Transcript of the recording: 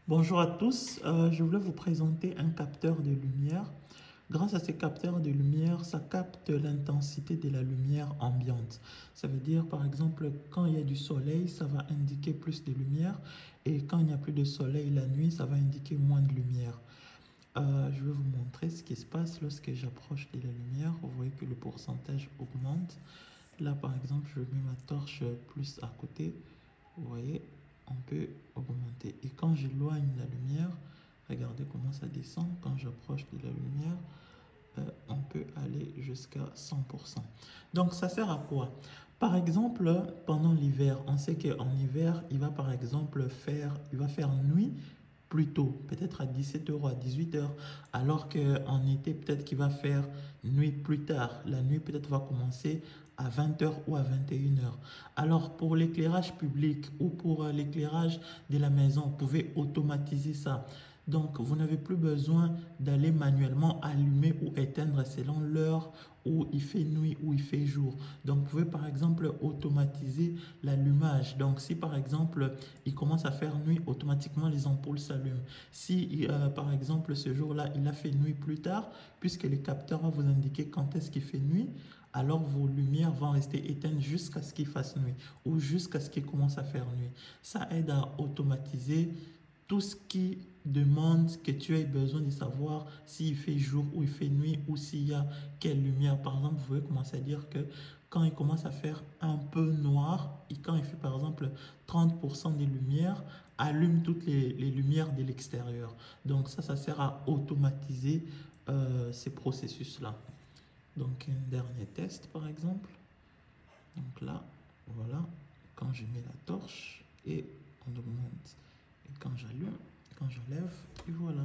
Bonjour à tous, je voulais vous présenter un capteur de lumière. Grâce à ces capteurs de lumière, ça capte l'intensité de la lumière ambiante. Ça veut dire par exemple quand il y a du soleil, ça va indiquer plus de lumière et quand il n'y a plus de soleil la nuit, ça va indiquer moins de lumière. Je vais vous montrer ce qui se passe lorsque j'approche de la lumière. Vous voyez que le pourcentage augmente. Là par exemple, je mets ma torche plus à côté. Vous voyez, on peut augmenter. Et quand j'éloigne la lumière, regardez comment ça descend. Quand j'approche de la lumière, on peut aller jusqu'à 100%. Donc ça sert à quoi? Par exemple, pendant l'hiver, on sait qu'en hiver, il va par exemple faire nuit plus tôt, peut-être à 17 h ou à 18 h, alors qu'en été, peut-être qu'il va faire nuit plus tard. La nuit peut-être va commencer à 20 h ou à 21 h. Alors pour l'éclairage public ou pour l'éclairage de la maison, vous pouvez automatiser ça. Donc vous n'avez plus besoin d'aller manuellement allumer ou éteindre selon l'heure où il fait nuit ou il fait jour. Donc vous pouvez par exemple automatiser l'allumage. Donc si par exemple il commence à faire nuit, automatiquement les ampoules s'allument. Si par exemple ce jour-là il a fait nuit plus tard, puisque le capteur va vous indiquer quand est-ce qu'il fait nuit, alors vos lumières vont rester éteintes jusqu'à ce qu'il fasse nuit ou jusqu'à ce qu'il commence à faire nuit. Ça aide à automatiser tout ce qui demande que tu aies besoin de savoir s'il fait jour ou il fait nuit ou s'il y a quelle lumière. Par exemple, vous pouvez commencer à dire que quand il commence à faire un peu noir et quand il fait par exemple 30% des lumières, allume toutes les lumières de l'extérieur. Donc ça sert à automatiser ces processus-là. Donc un dernier test par exemple. Donc là, voilà, quand je mets la torche et on augmente. Et quand j'allume, quand j'enlève, et voilà.